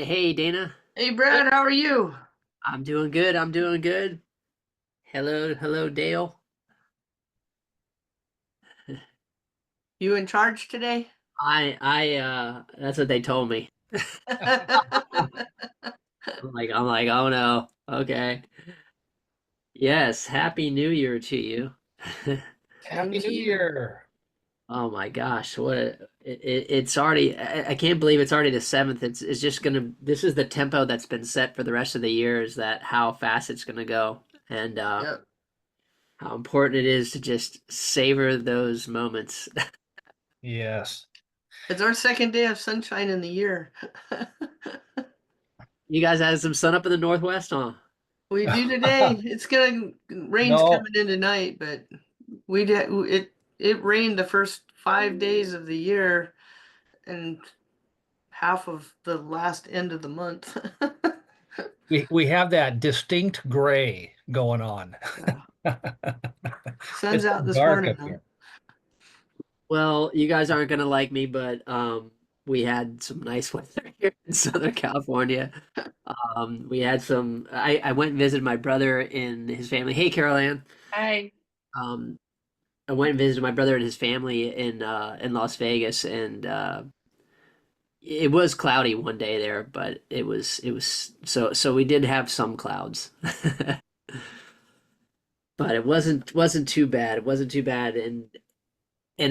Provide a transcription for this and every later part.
Hey Dana, Hey Brad, how are you? I'm doing good. I'm doing good. Hello Dale. You in charge today? That's what they told me. I'm like, oh no. Okay. Yes, Happy New Year to you. Same Happy to New you. Year. Oh my gosh, it's already. I can't believe it's already the seventh. It's just gonna. This is the tempo that's been set for the rest of the year. Is that how fast it's gonna go, and Yep. how important it is to just savor those moments. Yes. It's our second day of sunshine in the year. You guys had some sun up in the Northwest, huh? We do today. It's gonna rain's No, coming in tonight, but we did it rained the first 5 days of the year and half of the last end of the month. we have that distinct gray going on. Yeah. Sun's It's out this dark morning up though. here. Well, you guys aren't gonna like me, but we had some nice weather here in Southern California. We had some. I went and visited my brother and his family. Hey, Carol Ann. Hi. Um, I went and visited my brother and his family in Las Vegas, and it was cloudy one day there, but it was so we did have some clouds. But it wasn't too bad. It wasn't too bad, and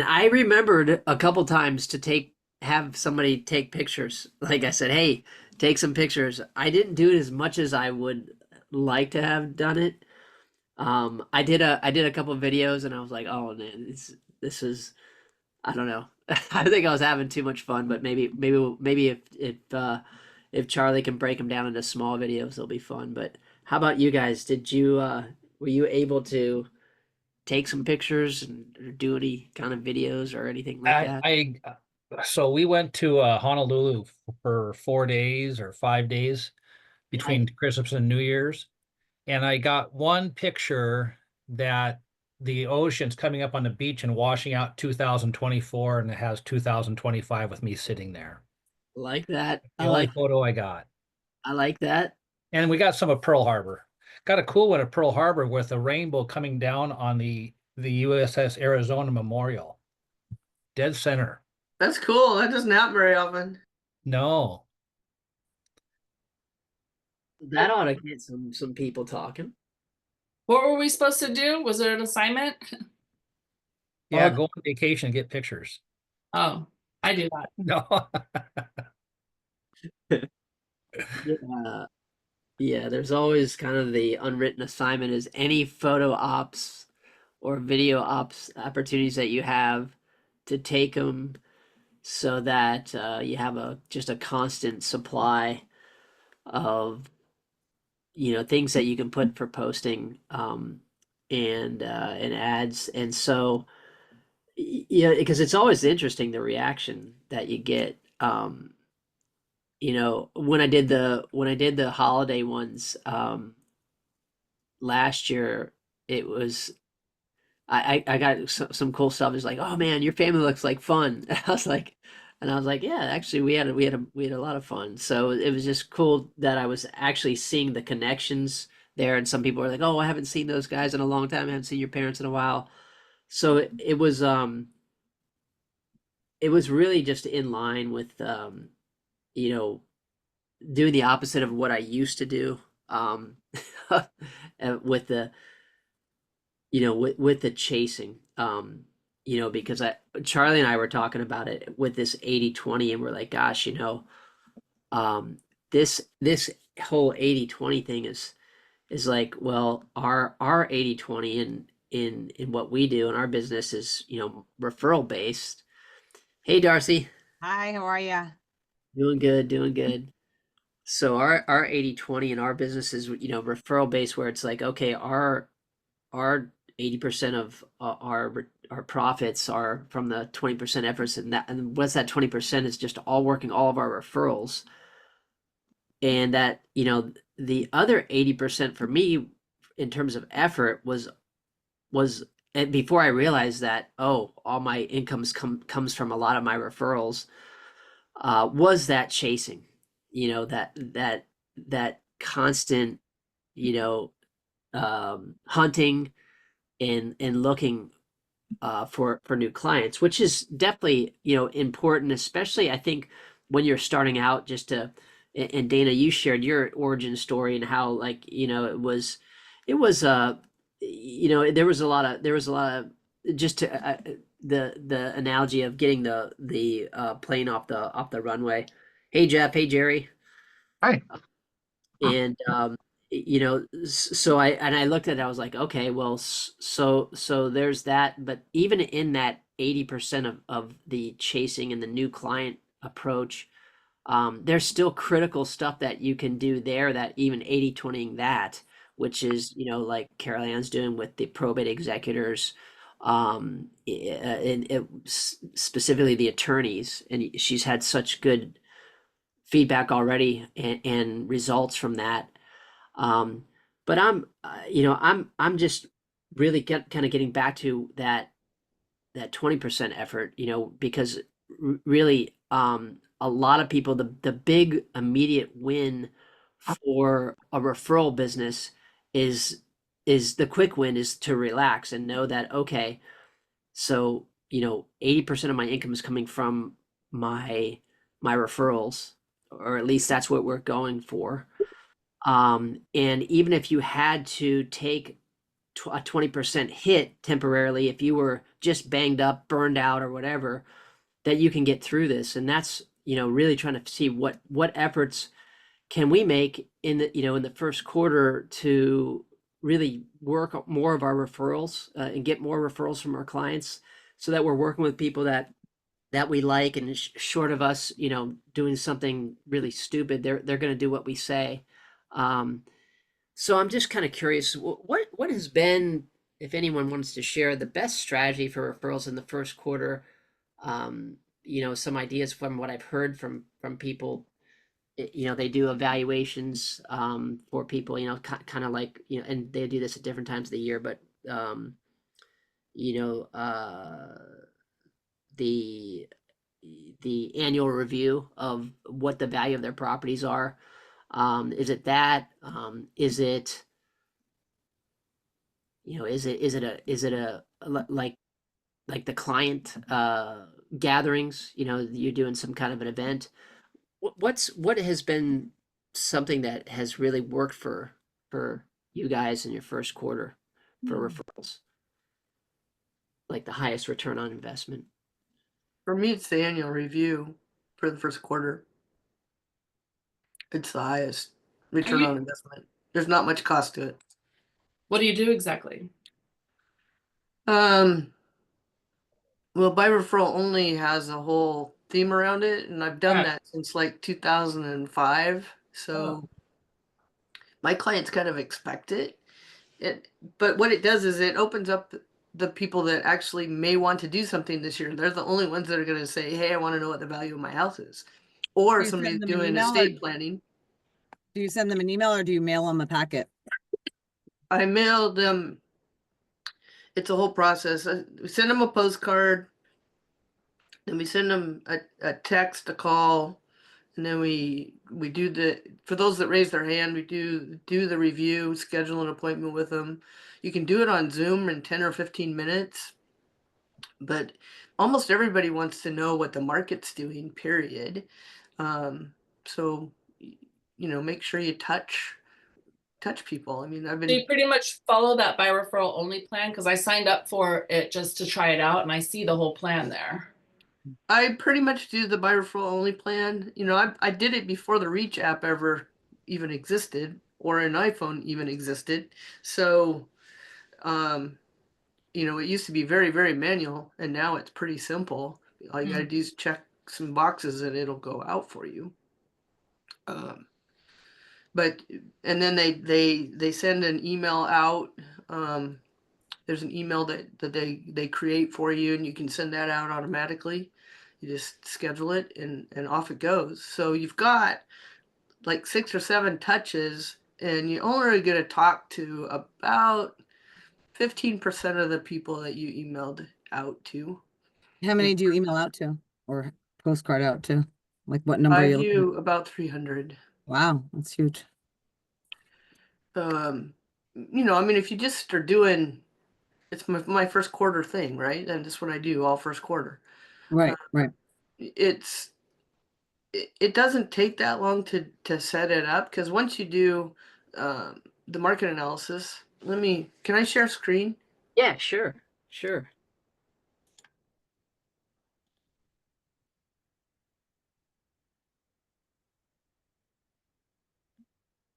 I remembered a couple times to have somebody take pictures. Like I said, hey, take some pictures. I didn't do it as much as I would like to have done it. I did a couple of videos and I was like, oh man, this is I don't know. I think I was having too much fun, but maybe if Charlie can break them down into small videos, they'll be fun. But how about you guys? Did you were you able to take some pictures and or do any kind of videos or anything like I, that? I, so we went to Honolulu for 4 days or 5 days Nice. between Christmas and New Year's, and I got one picture that the ocean's coming up on the beach and washing out 2024, and it has 2025 with me sitting there. Like that. The only photo I got. I like that. And we got some of Pearl Harbor. Got a cool one at Pearl Harbor with a rainbow coming down on the USS Arizona Memorial. Dead center. That's cool. That doesn't happen very often. No. That ought to get some people talking. What were we supposed to do? Was there an assignment? Yeah, Oh, go on vacation and get pictures. Oh, I do that. No. yeah. Yeah, there's always kind of the unwritten assignment is any photo ops or video ops opportunities that you have to take them so that you have a just a constant supply of things that you can put for posting and ads. And so yeah, because it's always interesting the reaction that you get. When I did the holiday ones last year, it was I got some cool stuff. It's like, oh man, your family looks like fun. And I was like, yeah, actually, we had a lot of fun. So it was just cool that I was actually seeing the connections there. And some people were like, oh, I haven't seen those guys in a long time. I haven't seen your parents in a while. So it was really just in line with you know doing the opposite of what I used to do. Um, with the with the chasing. Because Charlie and I were talking about it with this 80/20, and we're like, gosh, um, this whole 80/20 thing is like, well, our 80/20 in what we do in our business is, referral based. Hey, Darcy, Hi, how are you? doing good, doing good. So our 80/20 in our business is, referral based, where it's like, okay, our 80% of our profits are from the 20% efforts, and what's that 20% is just all working all of our referrals, and that the other 80% for me in terms of effort was and before I realized that, oh, all my incomes comes from a lot of my referrals, was that chasing. that constant, hunting and looking for new clients, which is definitely important, especially I think when you're starting out. Just to and Dana, you shared your origin story and how like it was there was a lot of just to the analogy of getting the plane off the runway. Hey Jeff, hey Jerry. Hi. And so I looked at it, I was like, okay, well, so there's that. But even in that 80% of the chasing and the new client approach, there's still critical stuff that you can do there, that even 80/20ing that, which is like Carol Ann's doing with the probate executors, and specifically the attorneys, and she's had such good feedback already and results from that. But I'm just really kind of getting back to that 20% effort, because really, a lot of people, the big immediate win for a referral business is the quick win is to relax and know that, okay, so 80% of my income is coming from my referrals, or at least that's what we're going for. And even if you had to take a 20% hit temporarily, if you were just banged up, burned out, or whatever, that you can get through this. And that's really trying to see what efforts can we make in the first quarter to really work more of our referrals, and get more referrals from our clients, so that we're working with people that we like, and short of us doing something really stupid, they're going to do what we say. So I'm just kind of curious, what has been, if anyone wants to share, the best strategy for referrals in the first quarter? Some ideas from what I've heard from people. They do evaluations for people, kind of like, and they do this at different times of the year, but you know, the annual review of what the value of their properties are. Is it that? Is it like the client gatherings? You're doing some kind of an event. What has been something that has really worked for you guys in your first quarter for referrals? Like the highest return on investment? For me, it's the annual review for the first quarter. It's the highest return on investment. There's not much cost to it. What do you do exactly? Well, by referral only has a whole theme around it, and I've done Right. that since like 2005. So my clients kind of expect it. But what it does is it opens up the people that actually may want to do something this year. They're the only ones that are going to say, "Hey, I want to know what the value of my house is," or Do you somebody's send them an doing email estate planning. Do you send them an email or do you mail them a packet? I mailed them. It's a whole process. We send them a postcard, then we send them a text, a call, and then we do for those that raise their hand, we do the review, schedule an appointment with them. You can do it on Zoom in 10 or 15 minutes, but almost everybody wants to know what the market's doing, period. So make sure you touch people. I mean, I've So been you pretty much follow that by referral only plan, because I signed up for it just to try it out and I see the whole plan there. I pretty much do the by referral only plan. I did it before the Reach app ever even existed, or an iPhone even existed. So, it used to be very, very manual, and now it's pretty simple. All you got to do is check some boxes, and it'll go out for you. And then they send an email out. There's an email that they create for you, and you can send that out automatically. You just schedule it and off it goes. So you've got like 6 or 7 touches, and you only are going to talk to about 15% of the people that you emailed out to. How many do you email out to or postcard out to? Like what number are I you looking do about 300. at? Wow, that's huge. I mean, if you just are doing, it's my first quarter thing, right? And that's what I do all first quarter. Right, right. It doesn't take that long to set it up, because once you do the market analysis, can I share screen? Yeah, sure, sure.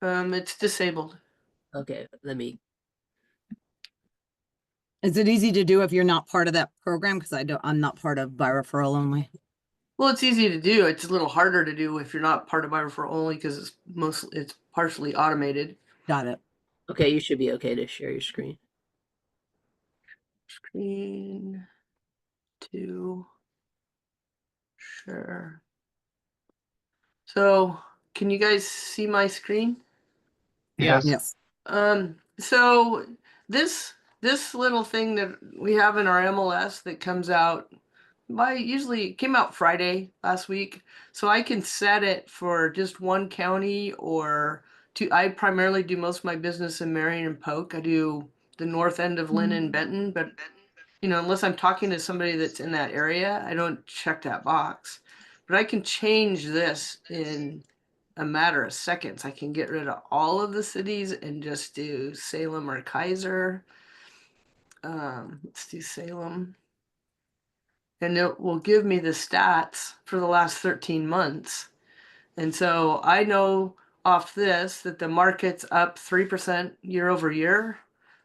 It's disabled. Okay, let me. Is it easy to do if you're not part of that program? Because I'm not part of by referral only. Well, it's easy to do. It's a little harder to do if you're not part of my referral only, because it's partially automated. Got it. Okay, you should be okay to share your screen. Screen to share. So can you guys see my screen? Yes. Yes. So this little thing that we have in our MLS that comes out usually it came out Friday last week. So I can set it for just one county or two. I primarily do most of my business in Marion and Polk. I do the north end of Lynn and Benton, but unless I'm talking to somebody that's in that area, I don't check that box. But I can change this in a matter of seconds. I can get rid of all of the cities and just do Salem or Kaiser. Let's do Salem. And it will give me the stats for the last 13 months. And so I know off this that the market's up 3% year over year.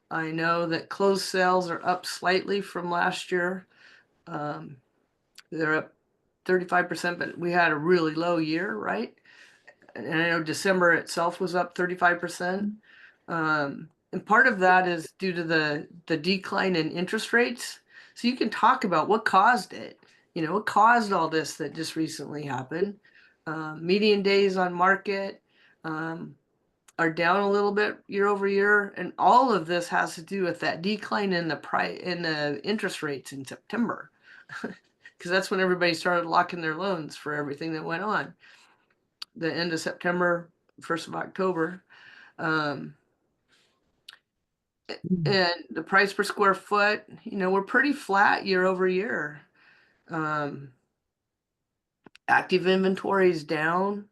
I know that closed sales are up slightly from last year. They're up 35%, but we had a really low year, right? And I know December itself was up 35%. And part of that is due to the decline in interest rates. So you can talk about what caused it. What caused all this that just recently happened. Median days on market are down a little bit year over year, and all of this has to do with that decline in the interest rates in September, because that's when everybody started locking their loans for everything that went on. The end of September, 1st of October. And the price per square foot, we're pretty flat year over year. Active inventory is down.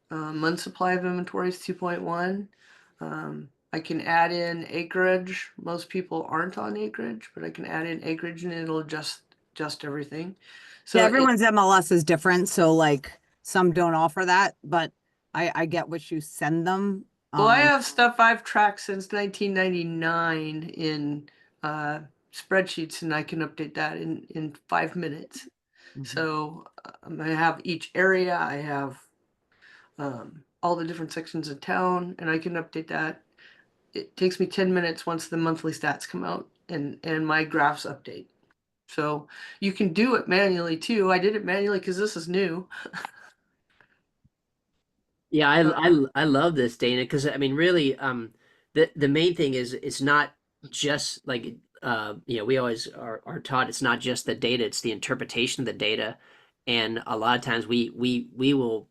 Month supply of inventory is 2.1. I can add in acreage. Most people aren't on acreage, but I can add in acreage and it'll adjust everything. So yeah, everyone's MLS is different. So like some don't offer that, but I get what you send them. Well, I have stuff I've tracked since 1999 in spreadsheets, and I can update that in 5 minutes. So I have each area, I have all the different sections of town, and I can update that. It takes me 10 minutes once the monthly stats come out and my graphs update. So you can do it manually too. I did it manually because this is new. Yeah, I love this, Dana, because I mean, really, the main thing is it's not just like we always are taught it's not just the data, it's the interpretation of the data, and a lot of times we will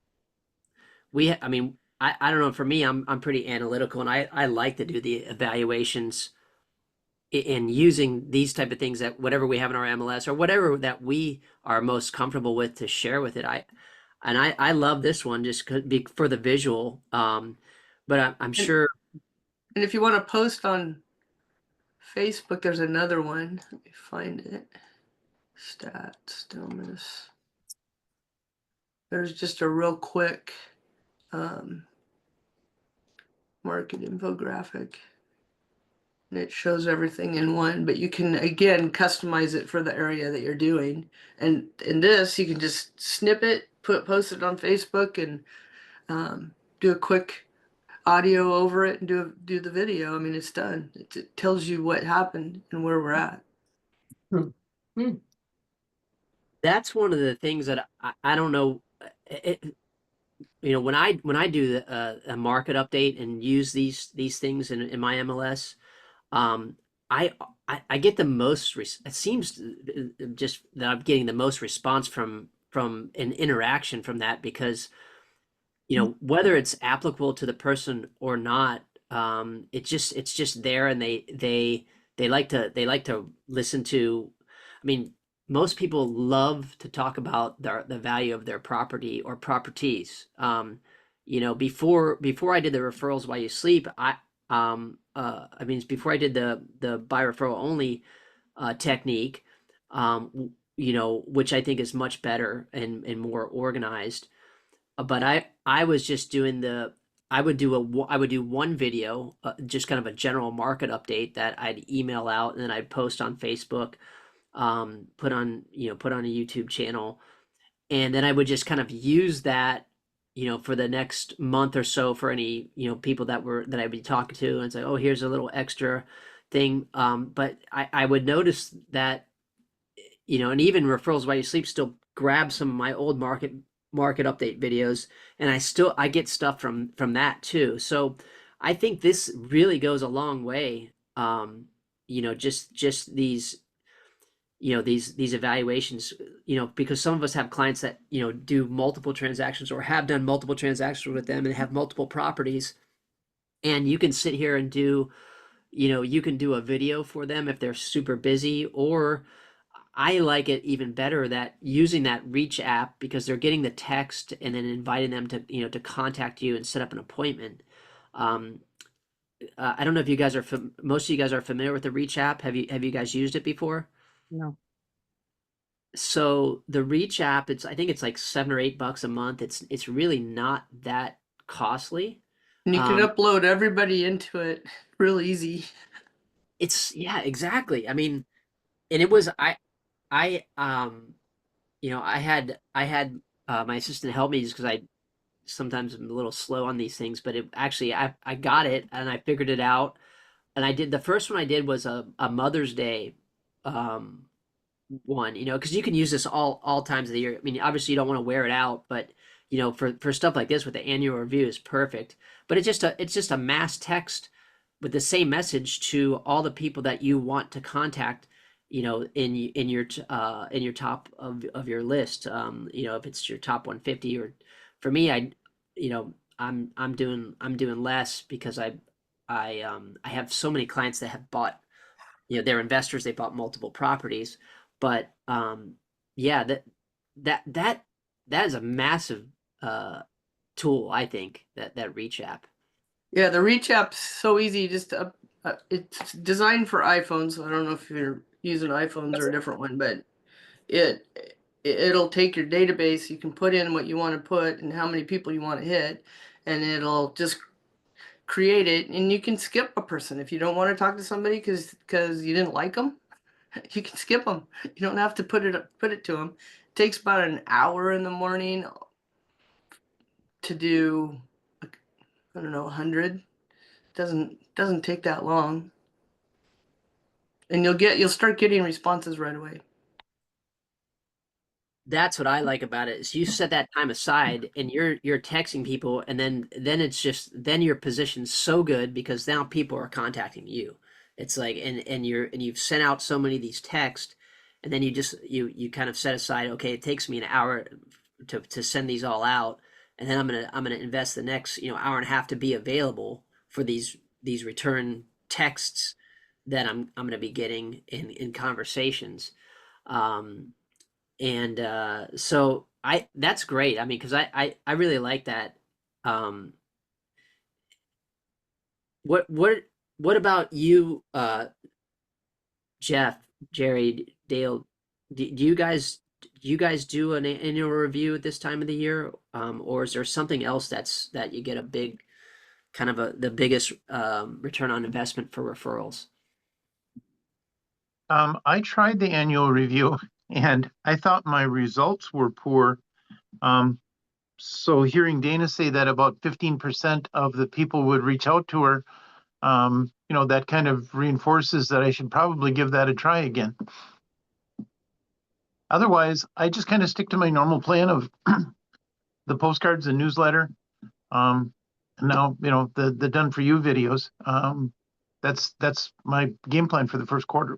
I mean, I don't know, for me, I'm pretty analytical, and I like to do the evaluations in using these type of things, that whatever we have in our MLS or whatever that we are most comfortable with to share with it. I love this one just for the visual. But I'm sure. And if you want to post on Facebook, there's another one. Let me find it. Stat stillness. There's just a real quick market infographic. And it shows everything in one, but you can again customize it for the area that you're doing. And in this, you can just snip it, post it on Facebook, and do a quick audio over it and do the video. I mean, it's done. It tells you what happened and where we're at. That's one of the things that I don't know. When I do a market update and use these things in my MLS, um, I get the most. It seems just that I'm getting the most response from from an interaction from that, because whether it's applicable to the person or not, it's just there, and they like to listen to. I mean, most people love to talk about the value of their property or properties. Before I did the referrals while you sleep, before I did the by referral only technique, which I think is much better and more organized. But I was just doing I would do one video, just kind of a general market update that I'd email out, and then I'd post on Facebook, put on a YouTube channel, and then I would just kind of use that, for the next month or so for any, people that I'd be talking to, and say, oh, here's a little extra thing. But I would notice that, and even referrals while you sleep still grab some of my old market update videos, and I get stuff from that too. So I think this really goes a long way. Just these these evaluations, because some of us have clients that do multiple transactions or have done multiple transactions with them and have multiple properties, and you can sit here and do you can do a video for them if they're super busy. Or I like it even better that using that Reach app, because they're getting the text and then inviting them to to contact you and set up an appointment. I don't know if you guys most of you guys are familiar with the Reach app. Have you guys used it before? No. So the Reach app, I think it's like $7 or $8 a month. It's really not that costly. And you can upload everybody into it real easy. Yeah, exactly. I mean, and it was I had my assistant help me, just because I sometimes am a little slow on these things, but I got it and I figured it out. And the first one I did was a Mother's Day one, because you can use this all times of the year. I mean, obviously you don't want to wear it out, but for stuff like this with the annual review is perfect. But it's just a mass text with the same message to all the people that you want to contact, in your top of your list. If it's your top 150, or for me, I'm doing less, because I have so many clients that have bought, they're investors, they bought multiple properties. But yeah, that is a massive tool, I think, that Reach app. Yeah, the Reach app's so easy. Just it's designed for iPhones. I don't know if you're using iPhones or a different one, but it'll take your database. You can put in what you want to put and how many people you want to hit, and it'll just create it. And you can skip a person if you don't want to talk to somebody because you didn't like them. You can skip them. You don't have to put it to them. It takes about an hour in the morning to do, I don't know, 100. Doesn't take that long, and you'll start getting responses right away. That's what I like about it, is you set that time aside and you're texting people, and then it's just, then your position's so good because now people are contacting you. It's like, and you've sent out so many of these texts, and then you kind of set aside, okay, it takes me an hour to send these all out, and then I'm gonna invest the next hour and a half to be available for these return texts that I'm gonna be getting in conversations. And so that's great. I mean, because I really like that. Um, what about you, Jeff, Jerry, Dale? Do you guys do an annual review at this time of the year, or is there something else that you get a big kind of the biggest return on investment for referrals? I tried the annual review and I thought my results were poor. So hearing Dana say that about 15% of the people would reach out to her, that kind of reinforces that I should probably give that a try again. Otherwise, I just kind of stick to my normal plan of the postcards and newsletter. And now, the done for you videos. That's my game plan for the first quarter.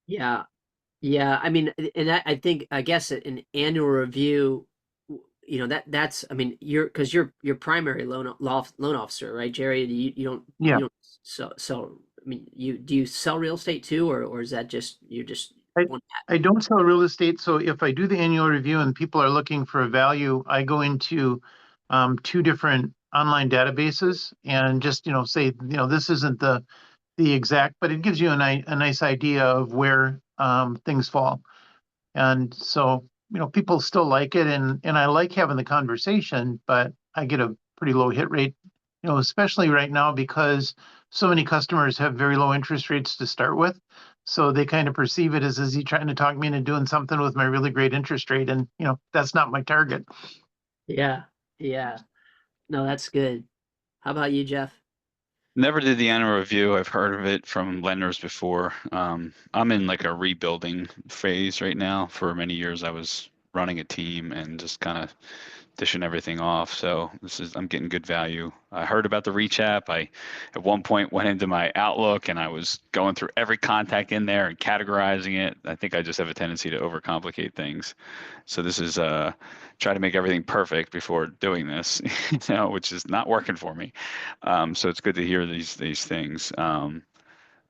Yeah, Yeah, I mean, and I think I guess an annual review, you know, that's I mean, because you're primary loan officer, right, Jerry? Yeah, You don't sell. I mean, do you sell real estate too, or is that just you're just I, one? I don't sell real estate, so if I do the annual review and people are looking for a value, I go into two different online databases and just, say, this isn't the exact, but it gives you a nice idea of where things fall. And so, people still like it, and I like having the conversation, but I get a pretty low hit rate, especially right now because so many customers have very low interest rates to start with. So they kind of perceive it as, is he trying to talk me into doing something with my really great interest rate? And, that's not my target. Yeah, yeah. No, that's good. How about you, Jeff? Never did the annual review. I've heard of it from lenders before. I'm in like a rebuilding phase right now. For many years, I was running a team and just kind of dishing everything off. So I'm getting good value. I heard about the Reach app. I at one point went into my Outlook and I was going through every contact in there and categorizing it. I think I just have a tendency to overcomplicate things. So this is try to make everything perfect before doing this, which is not working for me. So it's good to hear these things.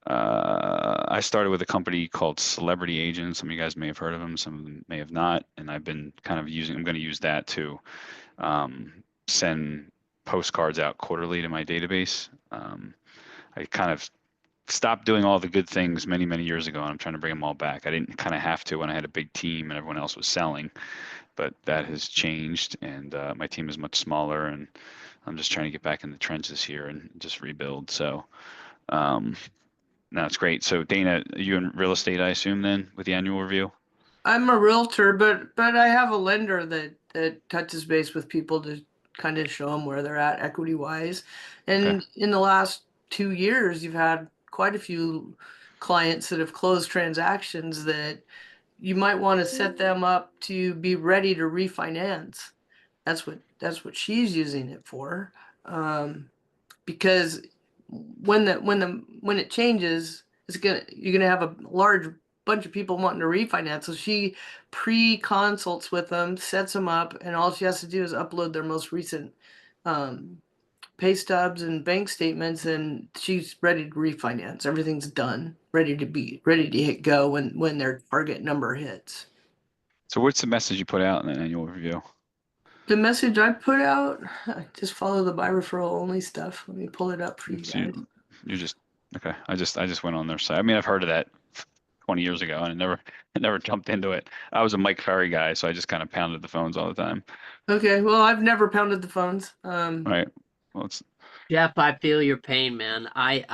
I started with a company called Celebrity Agent. Some of you guys may have heard of them, some of them may have not. And I've been kind of I'm going to use that to send postcards out quarterly to my database. I kind of stopped doing all the good things many, many years ago, and I'm trying to bring them all back. I didn't kind of have to when I had a big team and everyone else was selling, but that has changed, and my team is much smaller, and I'm just trying to get back in the trenches here and just rebuild. So um, no, it's great. So Dana, you in real estate, I assume, then with the annual review? I'm a realtor, but I have a lender that touches base with people to kind of show them where they're at equity wise. Okay. And in the last 2 years, you've had quite a few clients that have closed transactions that you might want to set them up to be ready to refinance. That's what she's using it for. Because when it changes, you're gonna have a large bunch of people wanting to refinance. So she pre-consults with them, sets them up, and all she has to do is upload their most recent um, pay stubs and bank statements, and she's ready to refinance. Everything's done, ready to hit go when their target number hits. So what's the message you put out in the annual review? The message I put out, just follow the buy referral only stuff. Let me pull it up for you So guys. you just okay. I just went on their site. I mean, I've heard of that 20 years ago, and I never jumped into it. I was a Mike Ferry guy, so I just kind of pounded the phones all the time. Okay, well, I've never pounded the phones. Right. Well, it's Jeff, I feel your pain, man. I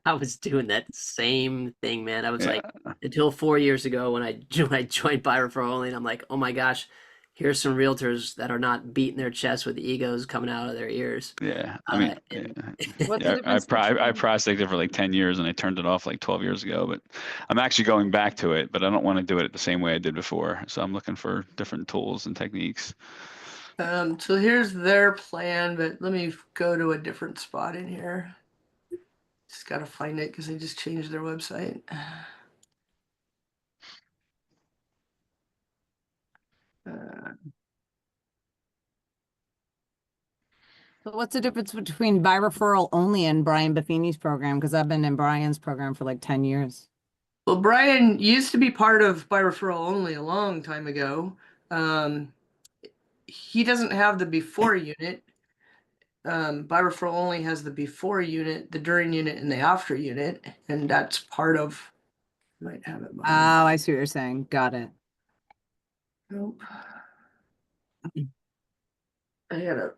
was doing that same thing, man. I was yeah, like, until 4 years ago when when I joined Buy Referral Only, and I'm like, oh my gosh, here's some realtors that are not beating their chest with egos coming out of their ears. yeah. I mean, And What's the yeah, difference I between? prospected for like 10 years, and I turned it off like 12 years ago. But I'm actually going back to it, but I don't want to do it the same way I did before. So I'm looking for different tools and techniques. so here's their plan, but let me go to a different spot in here. Just gotta find it because they just changed their website. Uh, So what's the difference between by referral only and Brian Buffini's program? Because I've been in Brian's program for like 10 years. well, Brian used to be part of Buy Referral Only a long time ago. Um, he doesn't have the before unit. Buy Referral Only has the before unit, the during unit, and the after unit, and that's part of. Might have it Oh, behind. I see what you're saying. Got it. Nope. I had a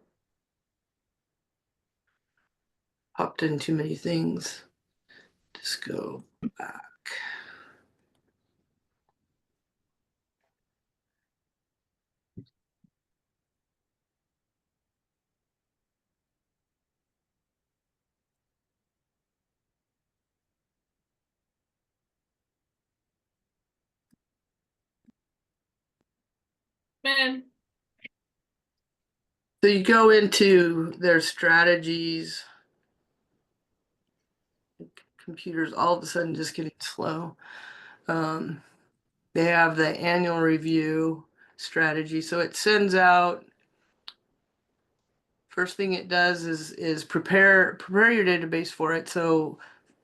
hopped in too many things. Just go back. Man, So you go into their strategies. Computer's all of a sudden just getting slow. They have the annual review strategy. So it sends out, first thing it does is prepare your database for it. So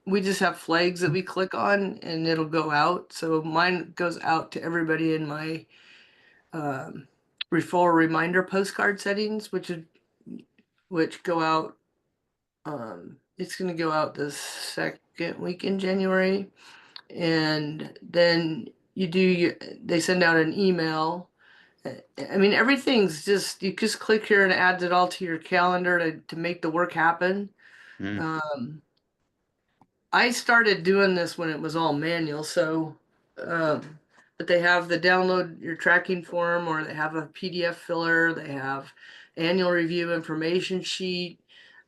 we just have flags that we click on and it'll go out. So mine goes out to everybody in my referral reminder postcard settings, which go out. It's going to go out the second week in January, and then they send out an email. I mean, everything's just, you just click here and it adds it all to your calendar to make the work happen. Mm. I started doing this when it was all manual, so but they have the download your tracking form, or they have a PDF filler, they have annual review information sheet,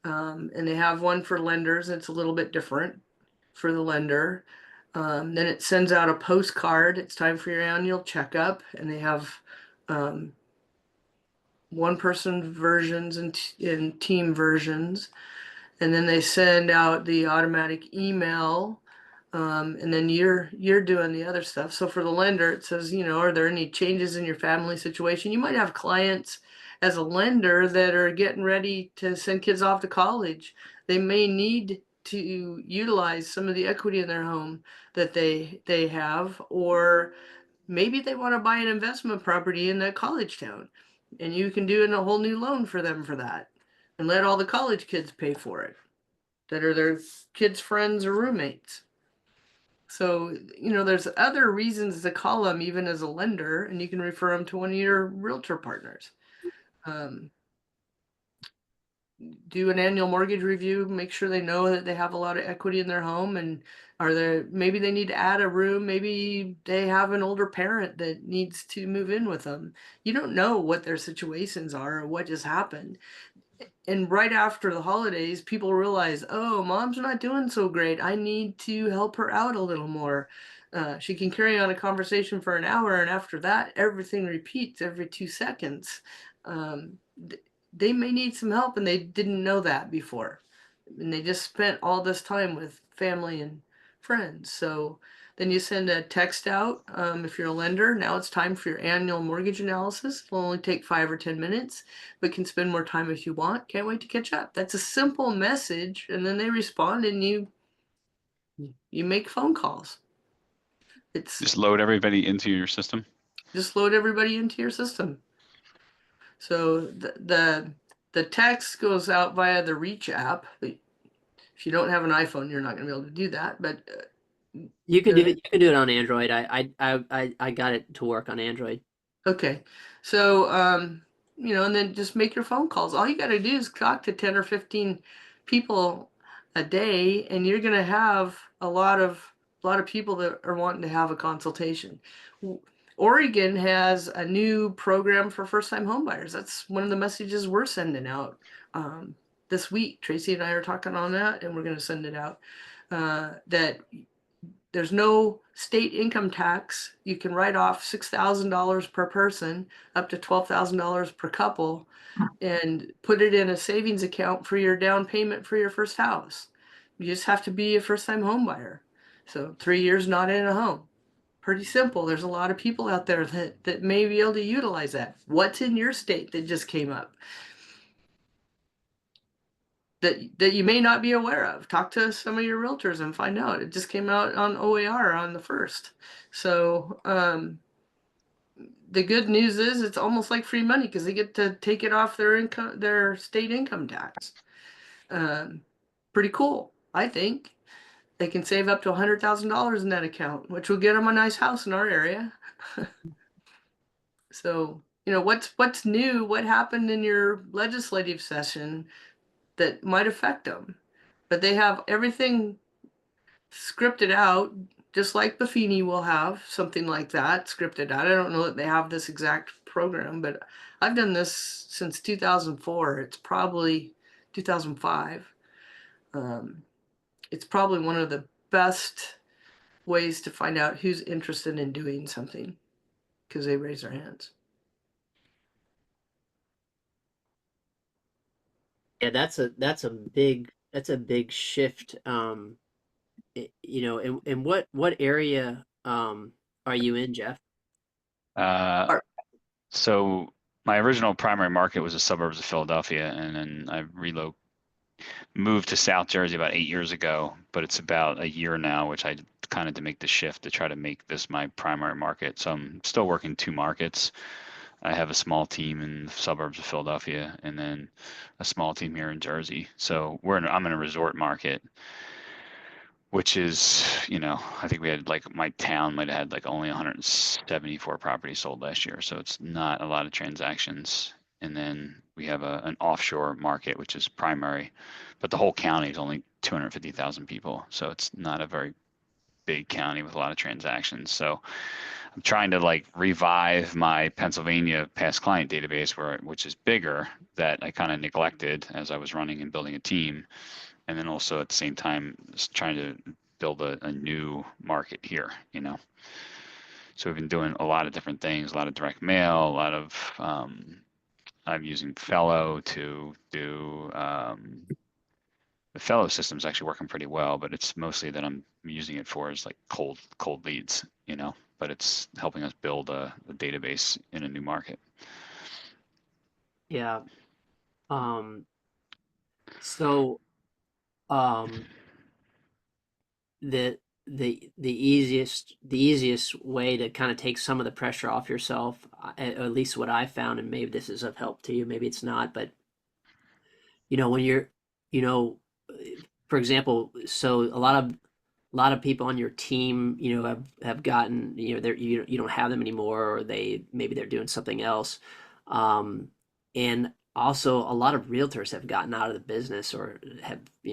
and they have one for lenders. It's a little bit different for the lender. Then it sends out a postcard. It's time for your annual checkup, and they have one person versions and team versions. And then they send out the automatic email, and then you're doing the other stuff. So for the lender, it says, are there any changes in your family situation? You might have clients as a lender that are getting ready to send kids off to college. They may need to utilize some of the equity in their home that they have, or maybe they want to buy an investment property in that college town, and you can do a whole new loan for them for that, and let all the college kids pay for it that are their kids' friends or roommates. So, there's other reasons to call them even as a lender, and you can refer them to one of your realtor partners. Do an annual mortgage review, make sure they know that they have a lot of equity in their home, and maybe they need to add a room, maybe they have an older parent that needs to move in with them. You don't know what their situations are or what just happened. And right after the holidays, people realize, oh, mom's not doing so great. I need to help her out a little more. She can carry on a conversation for an hour, and after that, everything repeats every 2 seconds. They may need some help, and they didn't know that before. And they just spent all this time with family and friends. So then you send a text out. If you're a lender, now it's time for your annual mortgage analysis. It'll only take 5 or 10 minutes, but can spend more time if you want. Can't wait to catch up. That's a simple message, and then they respond, and you make phone calls. It's Just load everybody into your system. just load everybody into your system. So the text goes out via the Reach app. If you don't have an iPhone, you're not going to be able to do that, but You can do it. You can do it on Android. I got it to work on Android. okay. So and then just make your phone calls. All you got to do is talk to 10 or 15 people a day, and you're going to have a lot of people that are wanting to have a consultation. Oregon has a new program for first-time homebuyers. That's one of the messages we're sending out this week. Tracy and I are talking on that, and we're going to send it out. That there's no state income tax. You can write off $6,000 per person, up to $12,000 per couple, and put it in a savings account for your down payment for your first house. You just have to be a first-time homebuyer. So 3 years not in a home. Pretty simple. There's a lot of people out there that may be able to utilize that. What's in your state that just came up that you may not be aware of? Talk to some of your realtors and find out. It just came out on OAR on the 1st. So the good news is it's almost like free money because they get to take it off their state income tax. Pretty cool, I think. They can save up to $100,000 in that account, which will get them a nice house in our area. So, what's new? What happened in your legislative session that might affect them? But they have everything scripted out, just like Buffini will have something like that scripted out. I don't know that they have this exact program, but I've done this since 2004. It's probably 2005. It's probably one of the best ways to find out who's interested in doing something because they raise their hands. Yeah, that's a big shift. And what area are you in, Jeff? Uh, so my original primary market was the suburbs of Philadelphia, and then I moved to South Jersey about 8 years ago, but it's about a year now, which I kind of to make the shift to try to make this my primary market. So I'm still working 2 markets. I have a small team in the suburbs of Philadelphia and then a small team here in Jersey. So I'm in a resort market, which is, I think we had my town might have had only 174 properties sold last year. So it's not a lot of transactions. And then we have an offshore market, which is primary, but the whole county is only 250,000 people. So it's not a very big county with a lot of transactions. So I'm trying to revive my Pennsylvania past client database which is bigger, that I kind of neglected as I was running and building a team. And then also at the same time, just trying to build a new market here, So we've been doing a lot of different things, a lot of direct mail, a lot of, I'm using Fellow to do, the Fellow system is actually working pretty well, but it's mostly that I'm using it for is cold leads, but it's helping us build a database in a new market. Yeah. So, the easiest way to kind of take some of the pressure off yourself, at least what I found, and maybe this is of help to you, maybe it's not, but when you're, you know, for example, so a lot of people on your team, have gotten, they're you don't have them anymore, or maybe they're doing something else, and also a lot of realtors have gotten out of the business, or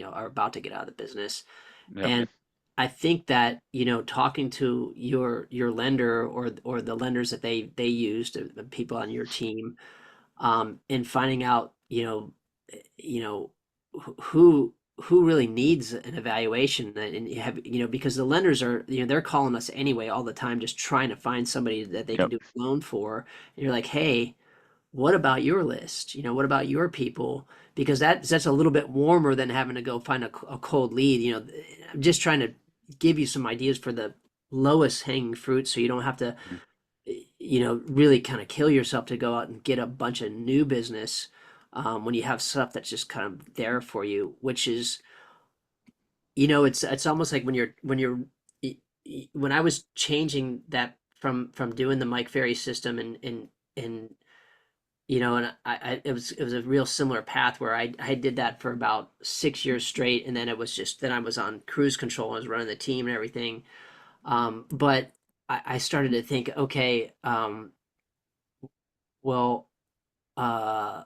are about to get out of the business. Yep. And I think that, talking to your lender, or the lenders that they used, the people on your team, and finding out, you know, who really needs an evaluation, and you have, because the lenders are, they're calling us anyway all the time, just trying to find somebody that they can Yep. do a loan for. And you're like, hey, what about your list? What about your people? Because that's a little bit warmer than having to go find a cold lead. I'm just trying to give you some ideas for the lowest hanging fruit, so you don't have to, really kind of kill yourself to go out and get a bunch of new business, when you have stuff that's just kind of there for you, which is, it's almost like when I was changing that from doing the Mike Ferry system, and and it was a real similar path where I did that for about 6 years straight, and then then I was on cruise control. I was running the team and everything, but I started to think, okay, well, uh,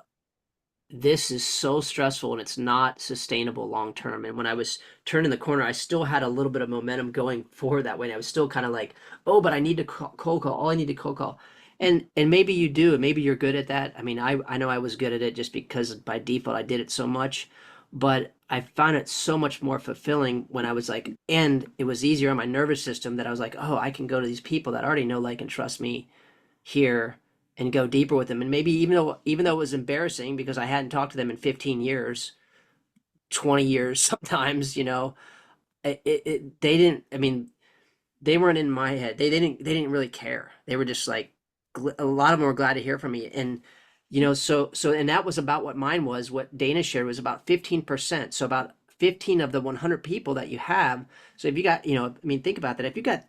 this is so stressful, and it's not sustainable long term. And when I was turning the corner, I still had a little bit of momentum going forward that way. And I was still kind of like, oh, but I need to cold call. All I need to cold call. And maybe you do, and maybe you're good at that. I mean, I know I was good at it just because by default I did it so much. But I found it so much more fulfilling when I was like, and it was easier on my nervous system, that I was like, oh, I can go to these people that already know, like, and trust me here, and go deeper with them. And maybe even though it was embarrassing because I hadn't talked to them in 15 years, 20 years sometimes, they didn't, I mean, they weren't in my head. They didn't really care. They were just like, a lot of them were glad to hear from me. And and that was about what mine was. What Dana shared was about 15%. So about 15 of the 100 people that you have. So if you got, I mean, think about that. If you got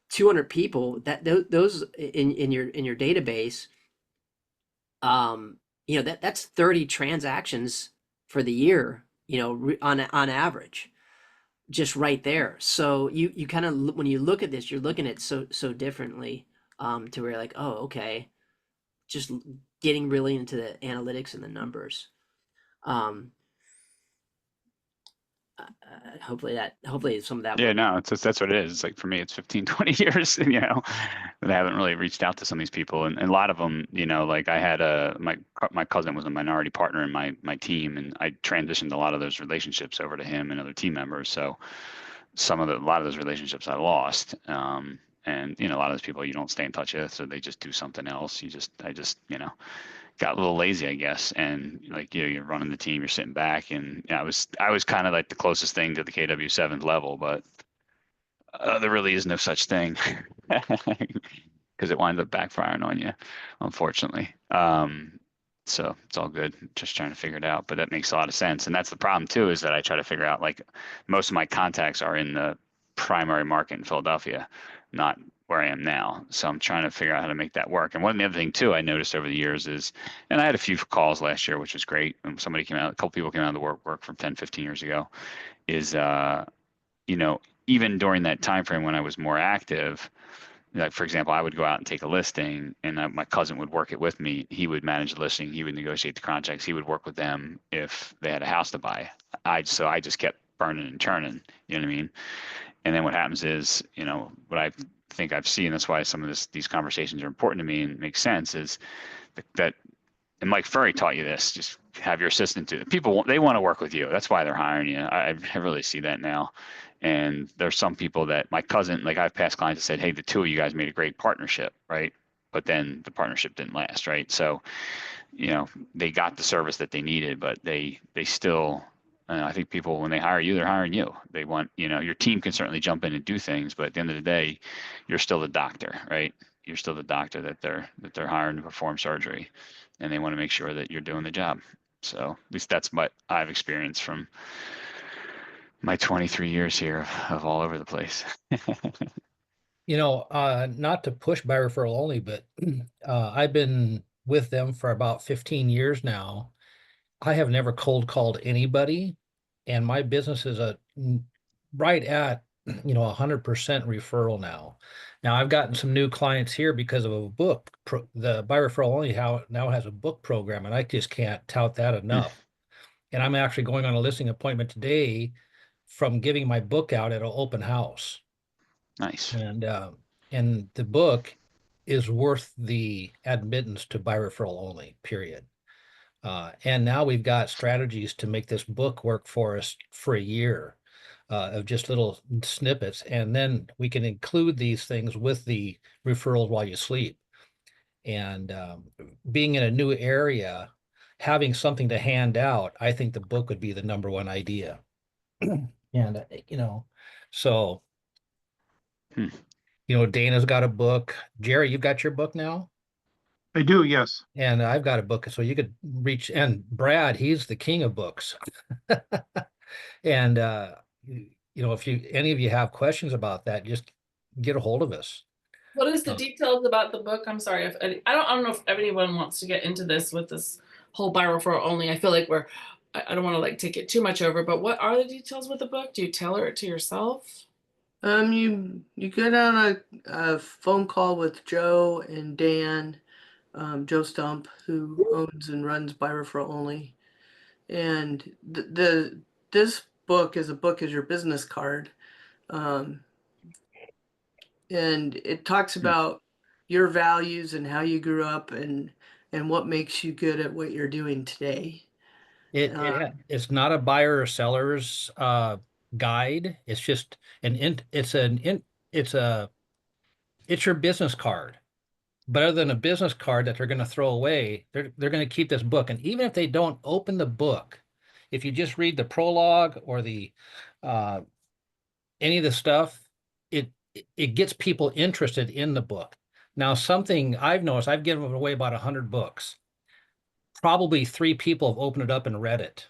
200 people, that those in your database, that's 30 transactions for the year, on average, just right there. So you kind of, when you look at this, you're looking at so differently, to where you're like, oh, okay, just getting really into the analytics and the numbers. Um, hopefully some of that. Yeah, no, that's what it is. It's like, for me, it's 15, 20 years, that I haven't really reached out to some of these people. And a lot of them, I had my cousin was a minority partner in my team, and I transitioned a lot of those relationships over to him and other team members. So a lot of those relationships I lost. And a lot of those people you don't stay in touch with, so they just do something else. I just, got a little lazy, I guess. And you're running the team, you're sitting back, and I was kind of like the closest thing to the KW7 level, but There really is no such thing because it winds up backfiring on you, unfortunately. So it's all good. Just trying to figure it out, but that makes a lot of sense. And that's the problem too, is that I try to figure out, like, most of my contacts are in the primary market in Philadelphia, not where I am now. So I'm trying to figure out how to make that work. And one of the other thing too, I noticed over the years is, and I had a few calls last year, which was great. Somebody came out, a couple people came out of the work from 10, 15 years ago, is, you know, even during that time frame when I was more active, like, for example, I would go out and take a listing, and my cousin would work it with me. He would manage the listing. He would negotiate the contracts. He would work with them if they had a house to buy. So I just kept burning and turning. You know what I mean? And then what happens is, you know, what I think I've seen, that's why some of these conversations are important to me and make sense, is that, and Mike Furry taught you this, just have your assistant do it. People, they want to work with you. That's why they're hiring you. I really see that now. And there's some people that my cousin, like, I've passed clients that said, hey, the two of you guys made a great partnership, right? But then the partnership didn't last, right? So, you know, they got the service that they needed, but they still, I think people, when they hire you, they're hiring you. They want, you know, your team can certainly jump in and do things, but at the end of the day, you're still the doctor, right? You're still the doctor that they're hiring to perform surgery, and they want to make sure that you're doing the job. So at least that's what I've experienced from my 23 years here of all over the place. You know, not to push by referral only, but I've been with them for about 15 years now. I have never cold called anybody, and my business is right at, 100% referral now. Now I've gotten some new clients here because of a book. The by referral only now has a book program, and I just can't tout that enough. And I'm actually going on a listing appointment today from giving my book out at an open house. Nice. And the book is worth the admittance to by referral only, period. And now we've got strategies to make this book work for us for a year, of just little snippets. And then we can include these things with the referrals while you sleep. And being in a new area, having something to hand out, I think the book would be the number one idea. And, so, Hmm. Dana's got a book. Jerry, you've got your book now? I do, yes. And I've got a book, so you could reach, and Brad, he's the king of books. And if any of you have questions about that, just get a hold of us. What is the details about the book? I'm sorry, if I don't know if anyone wants to get into this with this whole by referral only. I feel like I don't want to like take it too much over, but what are the details with the book? Do you tailor it to yourself? You get on a phone call with Joe and Dan, Joe Stump, who owns and runs By Referral Only, and this book is your business card, and it talks about your values and how you grew up and what makes you good at what you're doing today. It's not a buyer or seller's guide. It's just it's your business card. But other than a business card that they're going to throw away, they're going to keep this book. And even if they don't open the book, if you just read the prologue or the any of the stuff, it gets people interested in the book. Now, something I've noticed, I've given away about 100 books. Probably 3 people have opened it up and read it.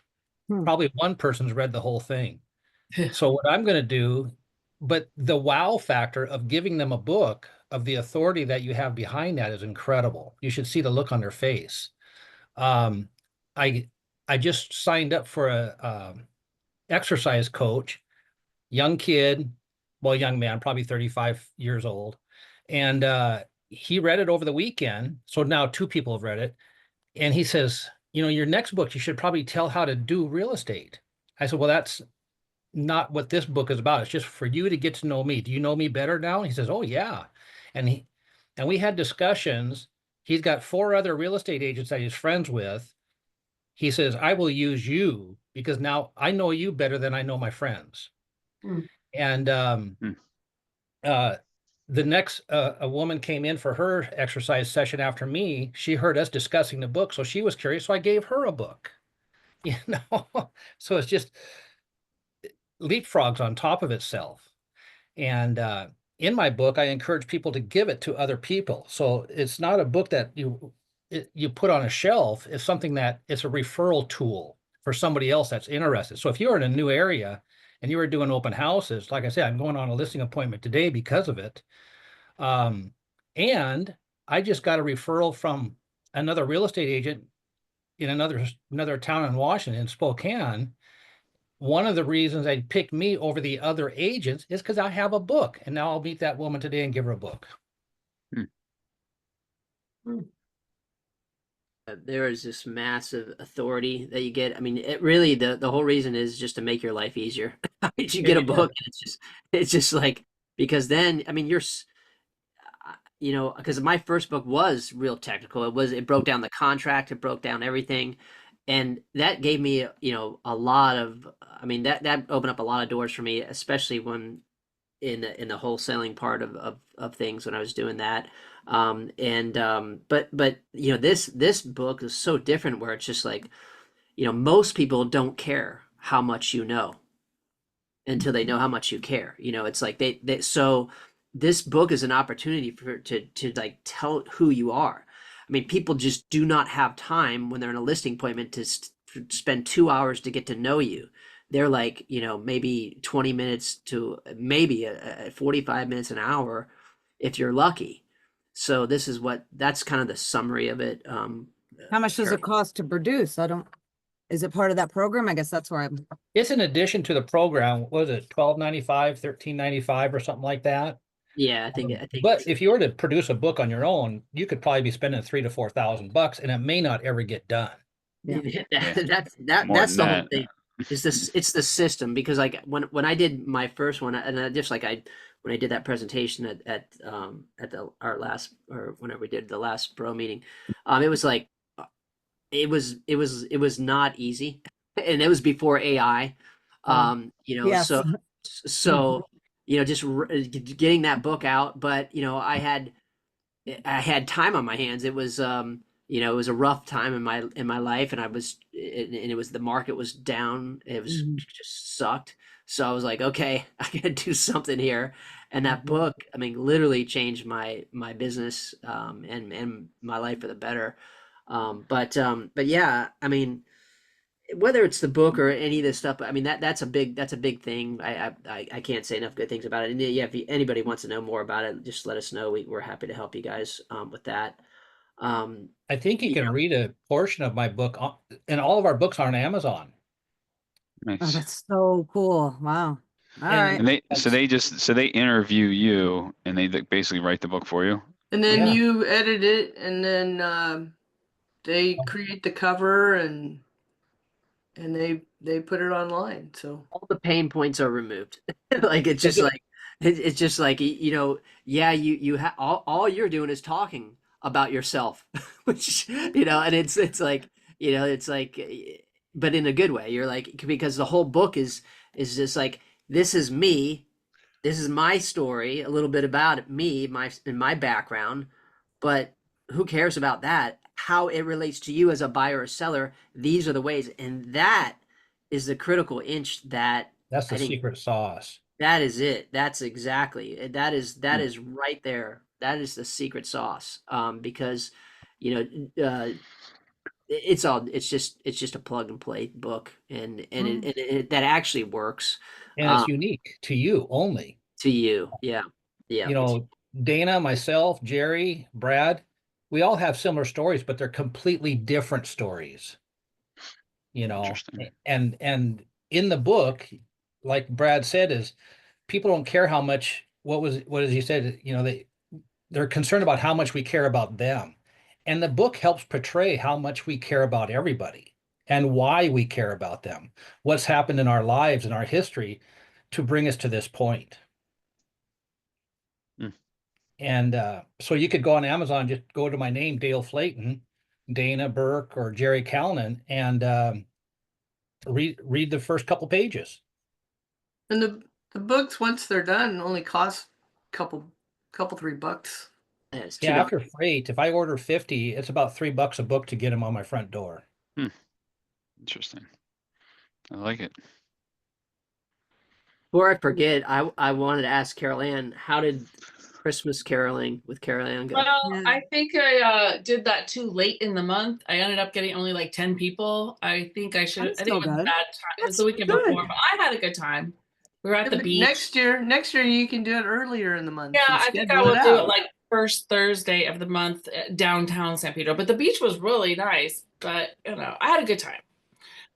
Probably one person's read the whole thing. So what I'm going to do, but the wow factor of giving them a book, of the authority that you have behind that, is incredible. You should see the look on their face. I just signed up for a exercise coach, young kid, well, young man, probably 35 years old. And he read it over the weekend. So now 2 people have read it. And he says, your next book, you should probably tell how to do real estate. I said, well, that's not what this book is about. It's just for you to get to know me. Do you know me better now? And he says, oh yeah. And we had discussions. He's got 4 other real estate agents that he's friends with. He says, I will use you because now I know you better than I know my friends. And the next, a woman came in for her exercise session after me. She heard us discussing the book, so she was curious. So I gave her a book, so it's just leapfrogs on top of itself. And in my book, I encourage people to give it to other people. So it's not a book that you put on a shelf. It's something that it's a referral tool for somebody else that's interested. So if you're in a new area and you were doing open houses, like I said, I'm going on a listing appointment today because of it. And I just got a referral from another real estate agent in another town in Washington, Spokane. One of the reasons they picked me over the other agents is because I have a book, and now I'll meet that woman today and give her a book. There is this massive authority that you get. I mean, it really, the whole reason is just to make your life easier. You get a book, and it's just like, because then, I mean, you know, because my first book was real technical. It broke down the contract, it broke down everything. And that gave me, you know, a lot of, I mean, that opened up a lot of doors for me, especially when in the wholesaling part of things when I was doing that. But you know, this book is so different where it's just like, you know, most people don't care how much you know until they know how much you care. You know, it's like so this book is an opportunity to like tell who you are. I mean, people just do not have time when they're in a listing appointment to spend 2 hours to get to know you. They're like, you know, maybe 20 minutes to maybe 45 minutes, an hour, if you're lucky. So that's kind of the summary of it. How much does it cost to produce? Is it part of that program? I guess that's where I'm. It's in addition to the program. What was it, $12.95, $13.95 or something like that? Yeah, I think. But if you were to produce a book on your own, you could probably be spending $3,000 to $4,000, and it may not ever get done. Yeah. That's More the than whole thing. It's the system, because like when I did my first one, and I just like when I did that presentation at our last, or whenever we did the last bro meeting, it was like it was not easy, and it was before AI. You know, Yes. so you know, just getting that book out, but you know, I had time on my hands. It was you know, it was a rough time in my life, and it was, the market was down. It was just sucked. So I was like, okay, I gotta do something here. And that book, I mean, literally changed my business and my life for the better. But yeah, I mean, whether it's the book or any of this stuff, I mean, that's a big thing. I can't say enough good things about it. And yeah, if anybody wants to know more about it, just let us know. We're happy to help you guys with that. I think you You can know, read a portion of my book, and all of our books are on Amazon. Oh, Nice. that's so cool. Wow. All And right. And they interview you and they like, basically write the book for you. And then Yeah. you edit it, and then they create the cover, and they put it online. So all the pain points are removed. Like it's just like it's just like, you know, yeah, you have all you're doing is talking about yourself, which, you know, and it's like, you know, it's like, but in a good way. You're like, because the whole book is just like, this is me, this is my story, a little bit about me, my background, but who cares about that? How it relates to you as a buyer or seller, these are the ways, and that is the critical inch that that's the I think secret sauce. that is it. That's exactly, that Hmm. is right there. That is the secret sauce. Because, you know, it's just a plug and play book, and that actually works And it's unique to you only. to you. Yeah, yeah. You know, Dana, myself, Jerry, Brad, we all have similar stories, but they're completely different stories. You know, Interesting. and in the book, like Brad said, is people don't care how much, what is he said, you know, they're concerned about how much we care about them. And the book helps portray how much we care about everybody and why we care about them, what's happened in our lives and our history to bring us to this point. Hmm. And so you could go on Amazon, just go to my name, Dale Flayton, Dana Burke, or Jerry Callinan, and read the first couple pages. and the books, once they're done, only cost couple $3. Yeah, it's Yeah, $2. after freight, if I order 50, it's about $3 a book to get them on my front door. Interesting. I like it. Before I forget, I wanted to ask Carol Ann, how did Christmas caroling with Carol Ann go? Well, Yeah. I think I did that too late in the month. I ended up getting only like 10 people. I think I should. That's I think still it was a good. bad time. It was That's the weekend good. before, but I had a good time. We were at the But beach. next year you can do it earlier in the month. Yeah, and I think I schedule will do it out. like first Thursday of the month downtown San Pedro. But the beach was really nice. But I had a good time.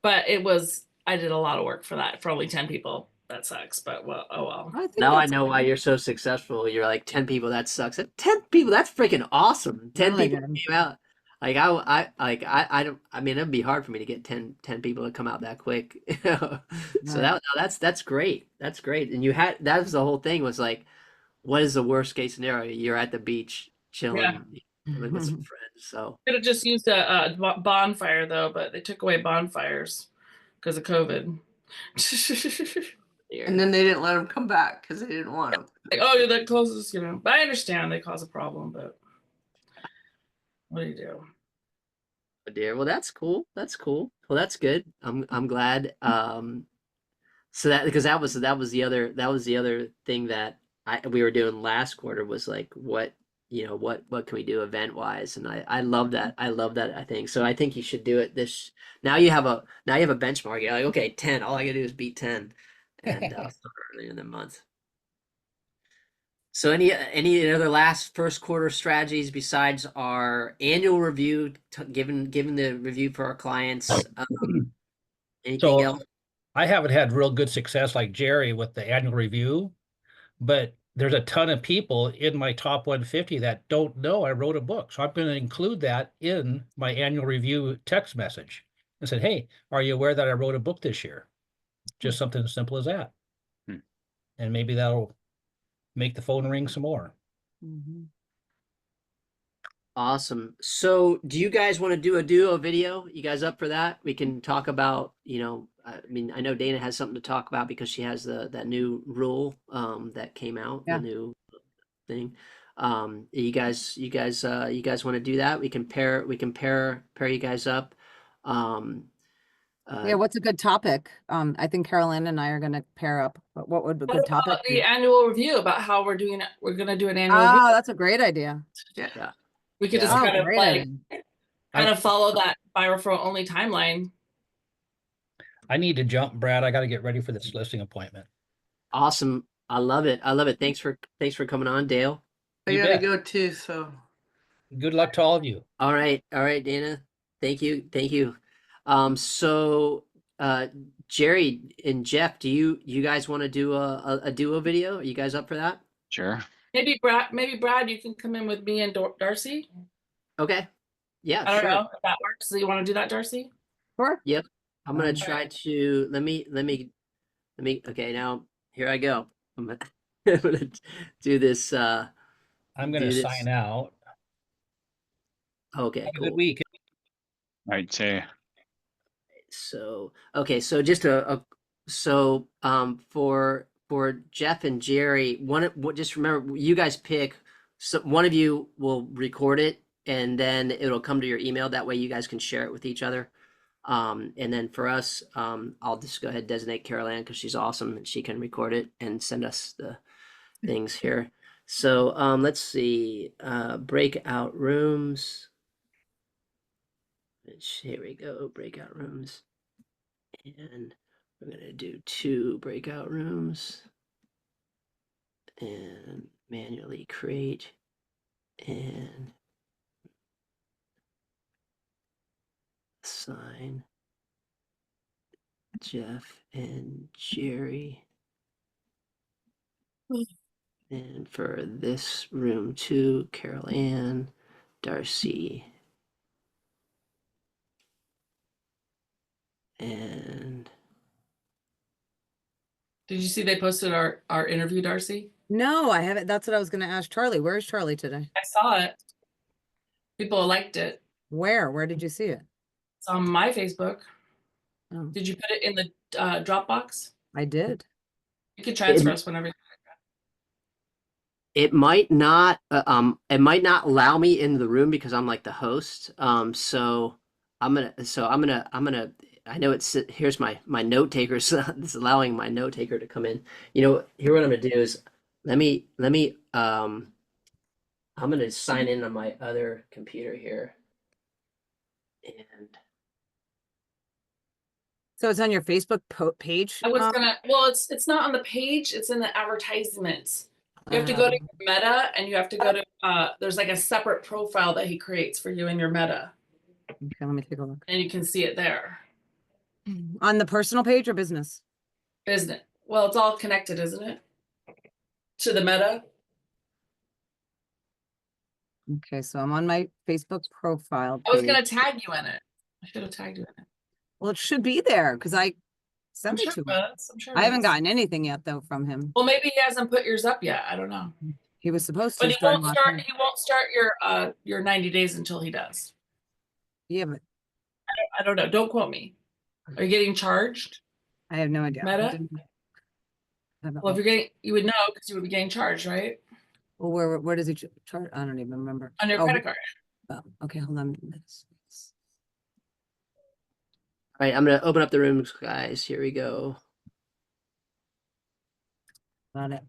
But I did a lot of work for that for only 10 people. That sucks. But well, oh well. I think Now I that's know why you're so successful. You're like 10 people. That sucks. 10 people. That's freaking awesome. 10 really people good. came out. I don't. I mean, it'd be hard for me to get 10 people to come out that quick. So Right. that's great. That's great. And that was the whole thing was like, what is the worst case scenario? You're at the beach Yeah. chilling with some friends. So Could have just used a bonfire though, but they took away bonfires because of COVID. yeah. And then they didn't let them come back because they didn't want them. Like, oh, you're that closest, But I understand they cause a problem, but what do you do? Oh dear. Well, that's cool. That's cool. Well, that's good. I'm glad. So that because that was the other thing that we were doing last quarter was like what can we do event wise, and I love that. I love that. I think so. I think you should do it this. Now you have a benchmark. You're like, okay, 10. All I gotta do is beat 10, and start early in the month. So any other last first quarter strategies besides our annual review, given the review for our clients? Anything So else? I haven't had real good success like Jerry with the annual review, but there's a ton of people in my top 150 that don't know I wrote a book. So I'm going to include that in my annual review text message and said, hey, are you aware that I wrote a book this year? Just something as simple as that. Hmm. And maybe that'll make the phone ring some more. Mhm. Awesome. So, do you guys want to do a duo video? You guys up for that? We can talk about, I mean, I know Dana has something to talk about because she has that new rule that came out, Yeah. the new thing. You guys want to do that? We can pair you guys up. Yeah, what's a good topic? I think Carolyn and I are gonna pair up, but what would a What good about topic the be? annual review about how we're doing it? We're gonna do an annual review. Oh, that's a great idea. Yeah. We could just Oh, kind of great idea. follow that by referral only timeline. I need to jump, Brad. I got to get ready for this listing appointment. Awesome. I love it. I love it. Thanks for coming on, Dale. I You gotta bet. go too, so Good luck to all of you. All right, Dana. Thank you, thank you. So, Jerry and Jeff, do you guys want to do a duo video? Are you guys up for that? Sure. Maybe Brad, you can come in with me and Darcy. Okay. Yeah, I don't sure. know if that works. Do you want to do that, Darcy? Sure. Yep. I'm gonna Um, try to let me okay, now here I go. I'm gonna, I'm gonna do this I'm going to do sign this. out. Okay, Have a cool. good week. All right, say So okay, so just for Jeff and Jerry, just remember you guys pick. So one of you will record it, and then it'll come to your email. That way, you guys can share it with each other. And then for us, I'll just go ahead and designate Carol Ann because she's awesome and she can record it and send us the things here. So let's see, breakout rooms. Here we go, breakout rooms. And we're gonna do 2 breakout rooms and manually create and assign Jeff and Jerry. And for this room 2, Carol Ann, Darcy, and Did you see they posted our interview, Darcy? No, I haven't. That's what I was gonna ask Charlie. Where's Charlie today? I saw it. People liked it. Where? Where did you see it? It's on my Facebook. Oh, Did you put it in the Dropbox? I did. You can transfer us whenever. it might not allow me in the room because I'm like the host. So I'm gonna I know it's here's my note takers. It's allowing my note taker to come in. You know, here what I'm gonna do is let me I'm gonna sign in on my other computer here, and So it's on your Facebook page? I was gonna, well, it's not on the page, it's in the advertisements. You have to go to Um, Meta and you have to go to, there's like a separate profile that he creates for you in your Meta, Okay, let me take a look. and you can see it there. On the personal page or business? Isn't it? Well, it's all connected, isn't it? To the Meta. Okay, so I'm on my Facebook profile I was page. gonna tag you in it. I should have tagged you in it. Well, it should be there because I I'm sent sure it to it him. was. I'm sure I it haven't is. gotten anything yet though from him. Well, maybe he hasn't put yours up yet. I don't know. He was supposed But to he starting won't last start. month. He won't start your 90 days until he does. Yeah, but I don't know. Don't quote me. Are you getting charged, I have no idea. I Meta? didn't- haven't Well, if you're looked. getting, you would know because you would be getting charged, right? Well, where does he chart? I don't even remember. On your Oh, credit card. oh, okay, hold on. all right, I'm gonna open up the rooms, guys. Here we go. Got it.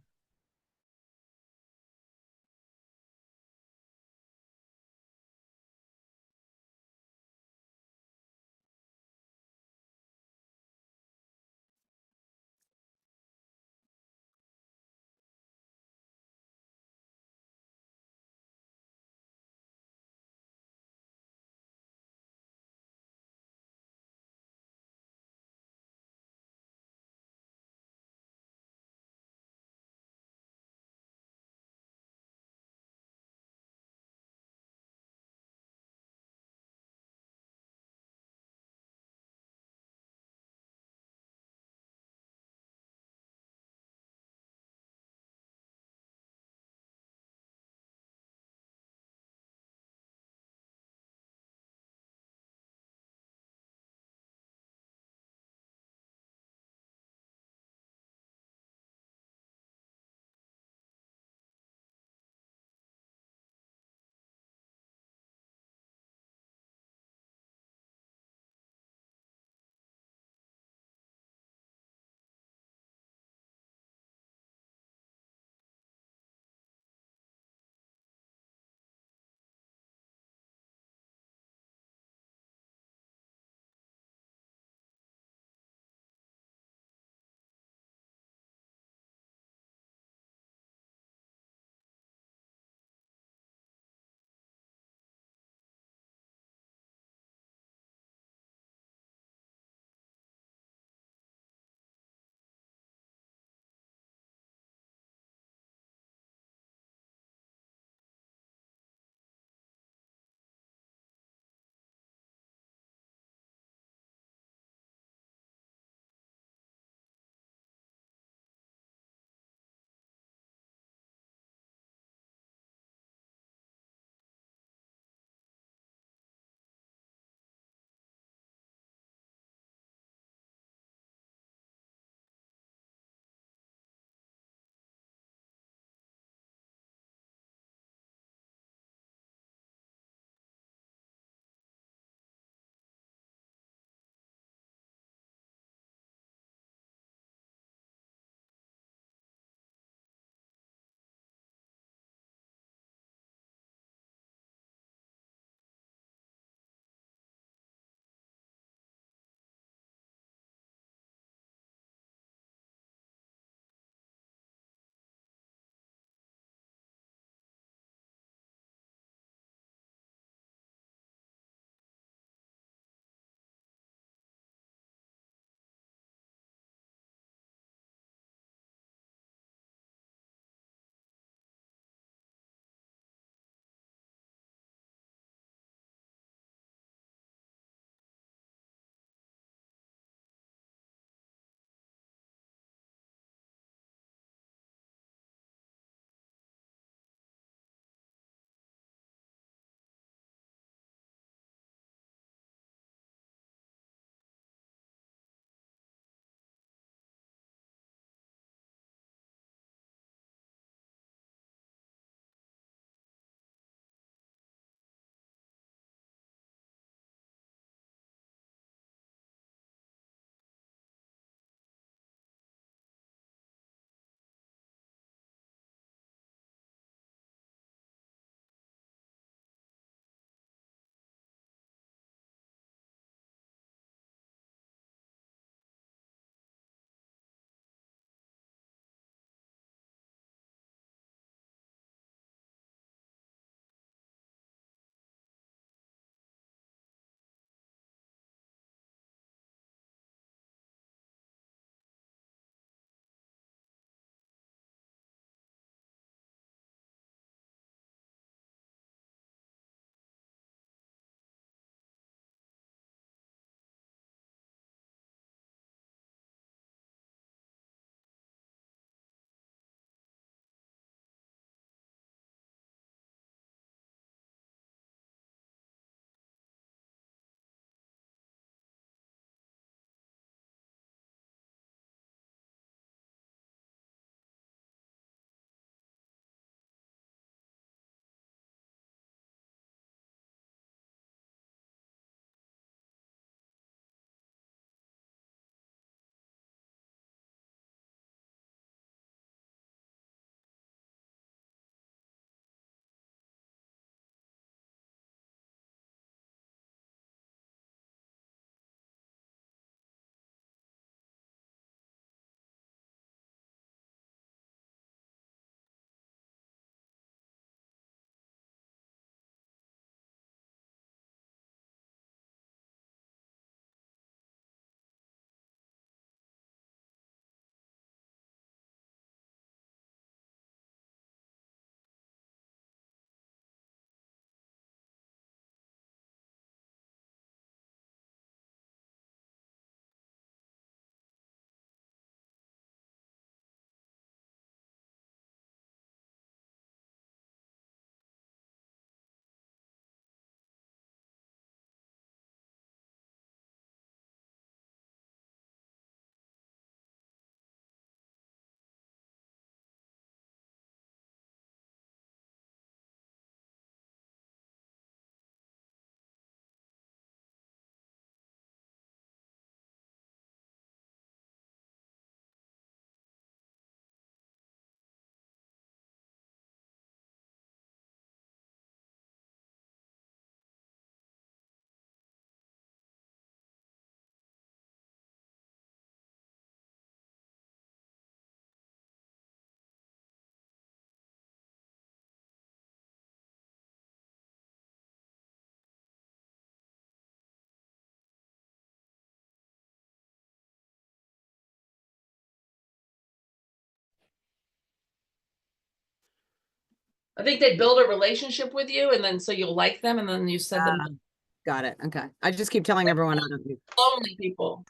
I think they build a relationship with you, and then so you'll like them, and then you send them Got it. Okay. I just keep telling everyone I don't. lonely people.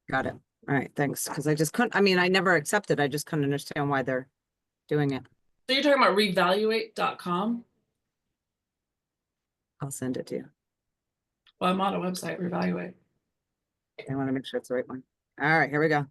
Got it. All right. Thanks. Because I just couldn't, I mean, I never accepted. I just couldn't understand why they're doing it. So you're talking about revaluate.com? I'll send it to you. Well, I'm on a website, Revaluate. I want to make sure it's the right one. All right. Here we go.